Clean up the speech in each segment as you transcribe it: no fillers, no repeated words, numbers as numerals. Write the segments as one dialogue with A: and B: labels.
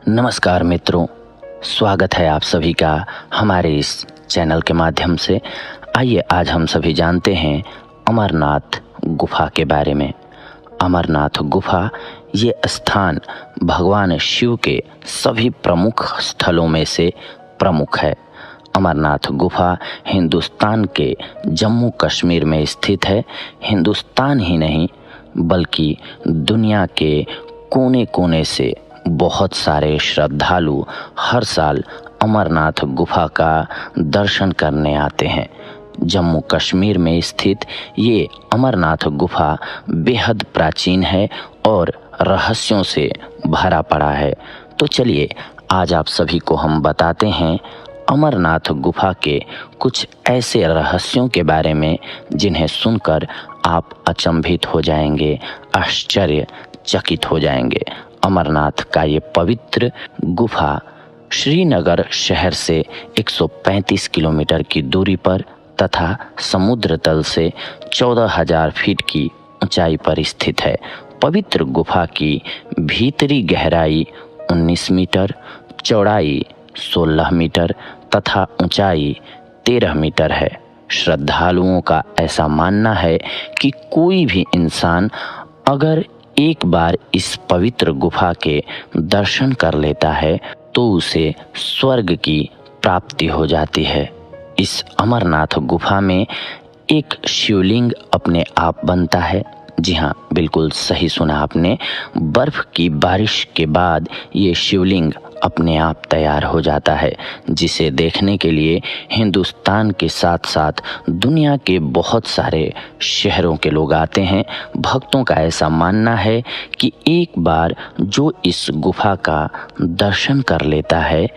A: नमस्कार मित्रों, स्वागत है आप सभी का हमारे इस चैनल के माध्यम से। आइए आज हम सभी जानते हैं अमरनाथ गुफा के बारे में। अमरनाथ गुफा ये स्थान भगवान शिव के सभी प्रमुख स्थलों में से प्रमुख है। अमरनाथ गुफा हिंदुस्तान के जम्मू कश्मीर में स्थित है। हिंदुस्तान ही नहीं बल्कि दुनिया के कोने कोने से बहुत सारे श्रद्धालु हर साल अमरनाथ गुफा का दर्शन करने आते हैं। जम्मू कश्मीर में स्थित ये अमरनाथ गुफा बेहद प्राचीन है और रहस्यों से भरा पड़ा है। तो चलिए आज आप सभी को हम बताते हैं अमरनाथ गुफा के कुछ ऐसे रहस्यों के बारे में जिन्हें सुनकर आप अचंभित हो जाएंगे, आश्चर्यचकित हो जाएंगे। अमरनाथ का ये पवित्र गुफा श्रीनगर शहर से 135 किलोमीटर की दूरी पर तथा समुद्र तल से 14,000 फीट की ऊंचाई पर स्थित है। पवित्र गुफा की भीतरी गहराई 19 मीटर, चौड़ाई 16 मीटर तथा ऊंचाई 13 मीटर है। श्रद्धालुओं का ऐसा मानना है कि कोई भी इंसान अगर एक बार इस पवित्र गुफा के दर्शन कर लेता है तो उसे स्वर्ग की प्राप्ति हो जाती है। इस अमरनाथ गुफा में एक शिवलिंग अपने आप बनता है। जी हाँ, बिल्कुल सही सुना आपने। बर्फ की बारिश के बाद ये शिवलिंग अपने आप तैयार हो जाता है, जिसे देखने के लिए हिंदुस्तान के साथ साथ दुनिया के बहुत सारे शहरों के लोग आते हैं। भक्तों का ऐसा मानना है कि एक बार जो इस गुफा का दर्शन कर लेता है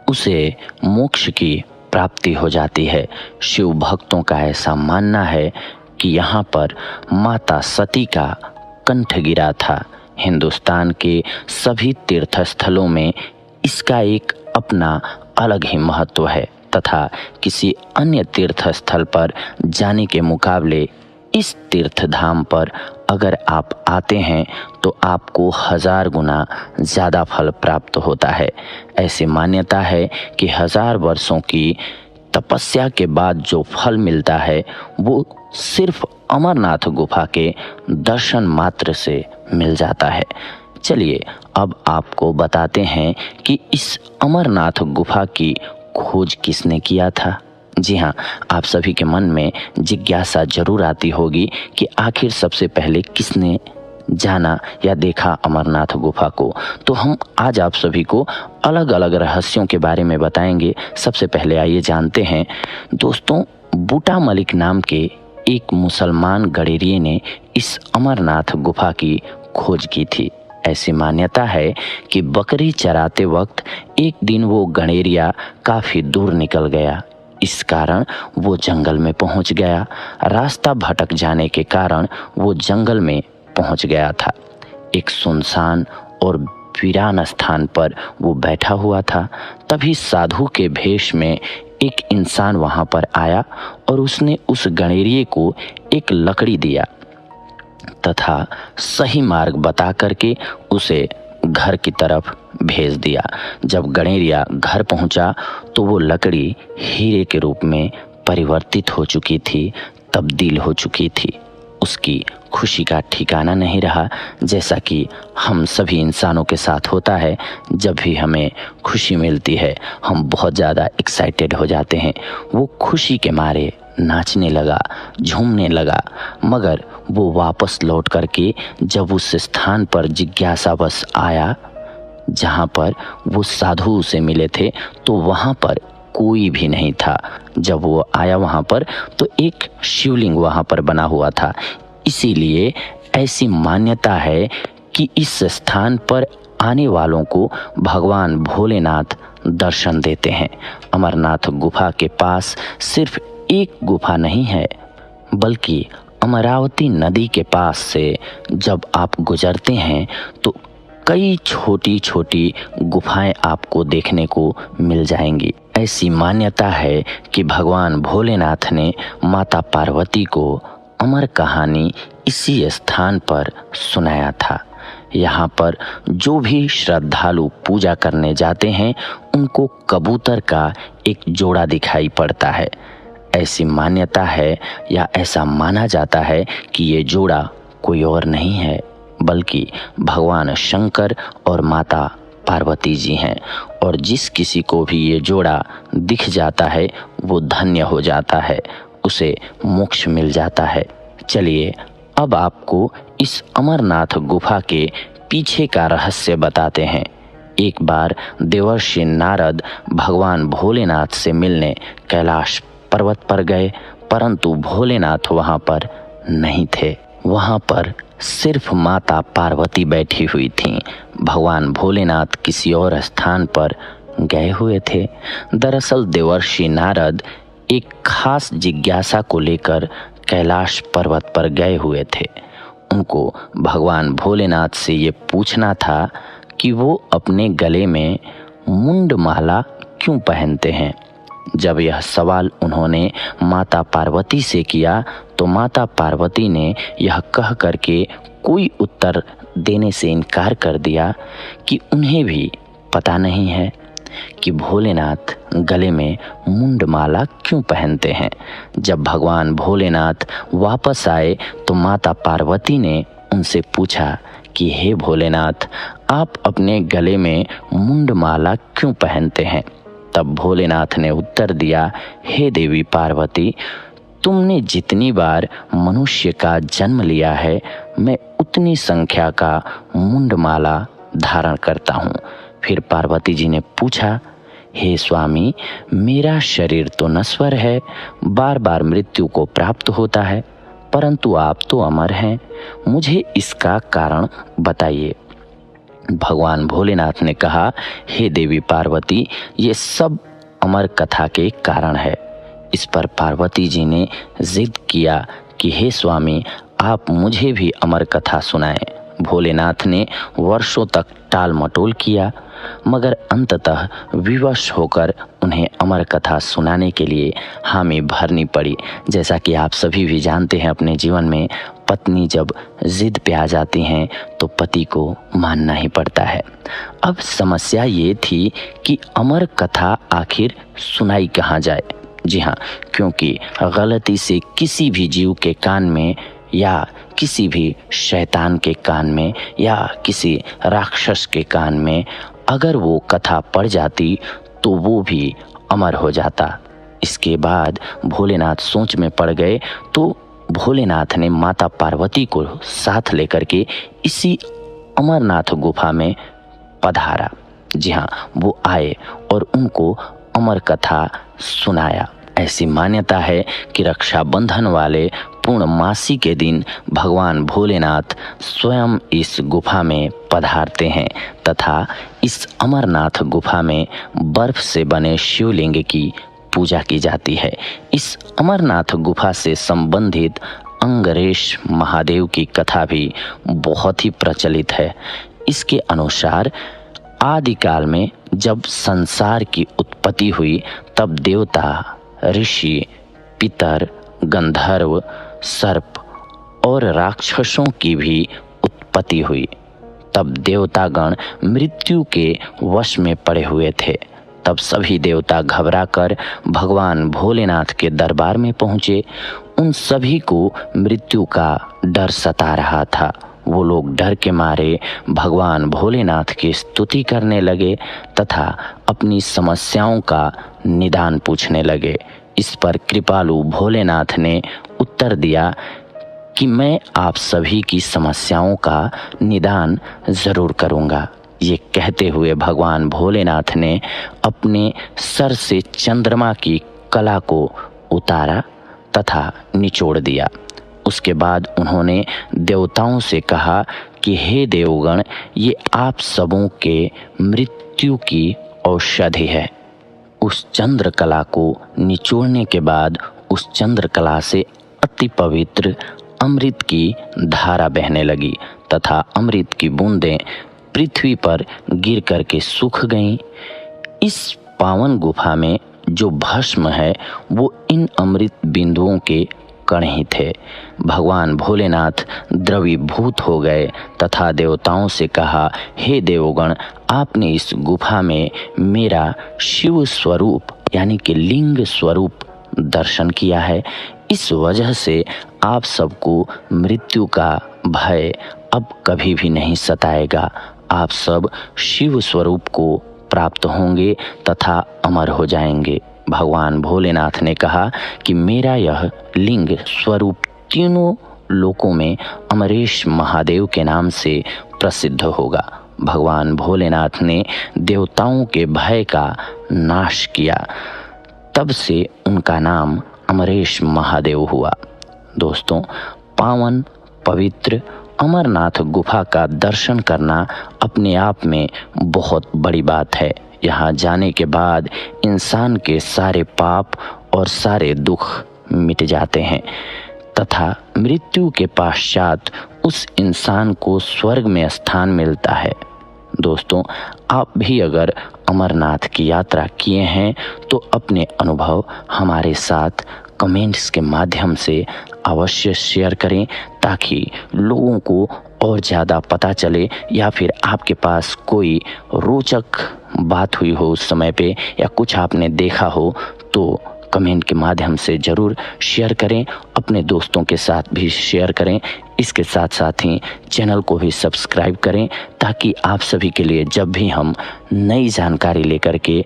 A: उसे मोक्ष की प्राप्ति हो जाती है। शिव भक्तों का ऐसा मानना है कि यहाँ पर माता सती का कंठ गिरा था। हिंदुस्तान के सभी तीर्थ स्थलों में इसका एक अपना अलग ही महत्व है तथा किसी अन्य तीर्थ स्थल पर जाने के मुकाबले इस तीर्थ धाम पर अगर आप आते हैं तो आपको 1000 गुना ज़्यादा फल प्राप्त होता है। ऐसी मान्यता है कि 1000 वर्षों की तपस्या के बाद जो फल मिलता है वो सिर्फ अमरनाथ गुफा के दर्शन मात्र से मिल जाता है। चलिए अब आपको बताते हैं कि इस अमरनाथ गुफा की खोज किसने किया था। जी हाँ, आप सभी के मन में जिज्ञासा जरूर आती होगी कि आखिर सबसे पहले किसने जाना या देखा अमरनाथ गुफा को। तो हम आज आप सभी को अलग अलग रहस्यों के बारे में बताएंगे। सबसे पहले आइए जानते हैं दोस्तों, बूटा मलिक नाम के एक मुसलमान गडेरिये ने इस अमरनाथ गुफा की खोज की थी। ऐसी मान्यता है कि बकरी चराते वक्त एक दिन वो गडेरिया काफी दूर निकल गया। इस कारण वो जंगल में पहुंच गया। रास्ता भटक जाने के कारण वो जंगल में पहुंच गया था। एक सुनसान और वीरान स्थान पर वो बैठा हुआ था। तभी साधु के भेष में एक इंसान वहां पर आया और उसने उस गडेरिये को एक लकड़ी दिया तथा सही मार्ग बता करके उसे घर की तरफ भेज दिया। जब गडेरिया घर पहुंचा तो वो लकड़ी हीरे के रूप में परिवर्तित हो चुकी थी, तब्दील हो चुकी थी। उसकी खुशी का ठिकाना नहीं रहा। जैसा कि हम सभी इंसानों के साथ होता है, जब भी हमें खुशी मिलती है हम बहुत ज़्यादा एक्साइटेड हो जाते हैं। वो खुशी के मारे नाचने लगा, झूमने लगा, मगर वो वापस लौट करके जब उस स्थान पर जिज्ञासावश आया जहाँ पर वो साधु उसे मिले थे तो वहाँ पर कोई भी नहीं था। जब वो आया वहाँ पर तो एक शिवलिंग वहाँ पर बना हुआ था। इसीलिए ऐसी मान्यता है कि इस स्थान पर आने वालों को भगवान भोलेनाथ दर्शन देते हैं। अमरनाथ गुफा के पास सिर्फ एक गुफा नहीं है बल्कि अमरावती नदी के पास से जब आप गुजरते हैं तो कई छोटी छोटी गुफाएं आपको देखने को मिल जाएंगी। ऐसी मान्यता है कि भगवान भोलेनाथ ने माता पार्वती को अमर कहानी इसी स्थान पर सुनाया था। यहाँ पर जो भी श्रद्धालु पूजा करने जाते हैं उनको कबूतर का एक जोड़ा दिखाई पड़ता है। ऐसी मान्यता है या ऐसा माना जाता है कि ये जोड़ा कोई और नहीं है बल्कि भगवान शंकर और माता पार्वती जी हैं, और जिस किसी को भी ये जोड़ा दिख जाता है वो धन्य हो जाता है, उसे मोक्ष मिल जाता है। चलिए अब आपको इस अमरनाथ गुफा के पीछे का रहस्य बताते हैं। एक बार देवर्षि नारद भगवान भोलेनाथ से मिलने कैलाश पर्वत पर गए, परंतु भोलेनाथ वहां पर नहीं थे। वहां पर सिर्फ माता पार्वती बैठी हुई थीं। भगवान भोलेनाथ किसी और स्थान पर गए हुए थे। दरअसल देवर्षि नारद एक खास जिज्ञासा को लेकर कैलाश पर्वत पर गए हुए थे। उनको भगवान भोलेनाथ से ये पूछना था कि वो अपने गले में मुंड माला क्यों पहनते हैं। जब यह सवाल उन्होंने माता पार्वती से किया तो माता पार्वती ने यह कह करके कोई उत्तर देने से इनकार कर दिया कि उन्हें भी पता नहीं है कि भोलेनाथ गले में मुंड माला क्यों पहनते हैं। जब भगवान भोलेनाथ वापस आए तो माता पार्वती ने उनसे पूछा कि हे भोलेनाथ, आप अपने गले में मुंड माला क्यों पहनते हैं। तब भोलेनाथ ने उत्तर दिया, हे देवी पार्वती, तुमने जितनी बार मनुष्य का जन्म लिया है मैं उतनी संख्या का मुंड माला धारण करता हूँ। फिर पार्वती जी ने पूछा, हे स्वामी, मेरा शरीर तो नश्वर है, बार बार मृत्यु को प्राप्त होता है, परंतु आप तो अमर हैं, मुझे इसका कारण बताइए। भगवान भोलेनाथ ने कहा, हे देवी पार्वती, ये सब अमर कथा के कारण है। इस पर पार्वती जी ने जिद किया कि हे स्वामी, आप मुझे भी अमर कथा सुनाएं। भोलेनाथ ने वर्षों तक टाल मटोल किया, मगर अंततः विवश होकर उन्हें अमर कथा सुनाने के लिए हामी भरनी पड़ी। जैसा कि आप सभी भी जानते हैं, अपने जीवन में पत्नी जब जिद पे आ जाती हैं तो पति को मानना ही पड़ता है। अब समस्या ये थी कि अमर कथा आखिर सुनाई कहाँ जाए। जी हाँ, क्योंकि गलती से किसी भी जीव के कान में या किसी भी शैतान के कान में या किसी राक्षस के कान में अगर वो कथा पड़ जाती तो वो भी अमर हो जाता। इसके बाद भोलेनाथ सोच में पड़ गए तो भोलेनाथ ने माता पार्वती को साथ लेकर के इसी अमरनाथ गुफा में पधारा। जी हाँ, वो आए और उनको अमर कथा सुनाया। ऐसी मान्यता है कि रक्षाबंधन वाले पूर्णमासी के दिन भगवान भोलेनाथ स्वयं इस गुफा में पधारते हैं तथा इस अमरनाथ गुफा में बर्फ से बने शिवलिंग की पूजा की जाती है। इस अमरनाथ गुफा से संबंधित अंगरेश महादेव की कथा भी बहुत ही प्रचलित है। इसके अनुसार आदिकाल में जब संसार की उत्पत्ति हुई तब देवता, ऋषि, पितर, गंधर्व, सर्प और राक्षसों की भी उत्पत्ति हुई। तब देवतागण मृत्यु के वश में पड़े हुए थे। तब सभी देवता घबराकर भगवान भोलेनाथ के दरबार में पहुंचे। उन सभी को मृत्यु का डर सता रहा था। वो लोग डर के मारे भगवान भोलेनाथ की स्तुति करने लगे तथा अपनी समस्याओं का निदान पूछने लगे। इस पर कृपालु भोलेनाथ ने उत्तर दिया कि मैं आप सभी की समस्याओं का निदान जरूर करूंगा। ये कहते हुए भगवान भोलेनाथ ने अपने सर से चंद्रमा की कला को उतारा तथा निचोड़ दिया। उसके बाद उन्होंने देवताओं से कहा कि हे देवगण, ये आप सबों के मृत्यु की औषधि है। उस चंद्रकला को निचोड़ने के बाद उस चंद्रकला से अति पवित्र अमृत की धारा बहने लगी तथा अमृत की बूंदें पृथ्वी पर गिर करके सूख गईं। इस पावन गुफा में जो भस्म है वो इन अमृत बिंदुओं के कण ही थे। भगवान भोलेनाथ द्रवीभूत हो गए तथा देवताओं से कहा, हे देवगण, आपने इस गुफा में मेरा शिव स्वरूप यानी कि लिंग स्वरूप दर्शन किया है। इस वजह से आप सबको मृत्यु का भय अब कभी भी नहीं सताएगा। आप सब शिव स्वरूप को प्राप्त होंगे तथा अमर हो जाएंगे। भगवान भोलेनाथ ने कहा कि मेरा यह लिंग स्वरूप तीनों लोकों में अमरेश महादेव के नाम से प्रसिद्ध होगा। भगवान भोलेनाथ ने देवताओं के भय का नाश किया, तब से उनका नाम अमरेश महादेव हुआ। दोस्तों, पावन पवित्र अमरनाथ गुफा का दर्शन करना अपने आप में बहुत बड़ी बात है। यहाँ जाने के बाद इंसान के सारे पाप और सारे दुख मिट जाते हैं तथा मृत्यु के पश्चात उस इंसान को स्वर्ग में स्थान मिलता है। दोस्तों, आप भी अगर अमरनाथ की यात्रा किए हैं तो अपने अनुभव हमारे साथ कमेंट्स के माध्यम से अवश्य शेयर करें, ताकि लोगों को और ज़्यादा पता चले, या फिर आपके पास कोई रोचक बात हुई हो उस समय पे या कुछ आपने देखा हो तो कमेंट के माध्यम से ज़रूर शेयर करें। अपने दोस्तों के साथ भी शेयर करें। इसके साथ साथ ही चैनल को भी सब्सक्राइब करें, ताकि आप सभी के लिए जब भी हम नई जानकारी लेकर के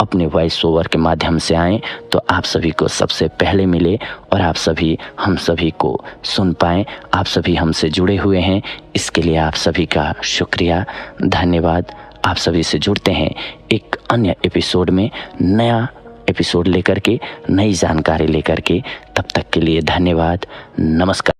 A: अपने वॉइस ओवर के माध्यम से आएँ तो आप सभी को सबसे पहले मिले और आप सभी हम सभी को सुन पाएँ। आप सभी हमसे जुड़े हुए हैं, इसके लिए आप सभी का शुक्रिया, धन्यवाद। आप सभी से जुड़ते हैं एक अन्य एपिसोड में, नया एपिसोड लेकर के, नई जानकारी लेकर के। तब तक के लिए धन्यवाद, नमस्कार।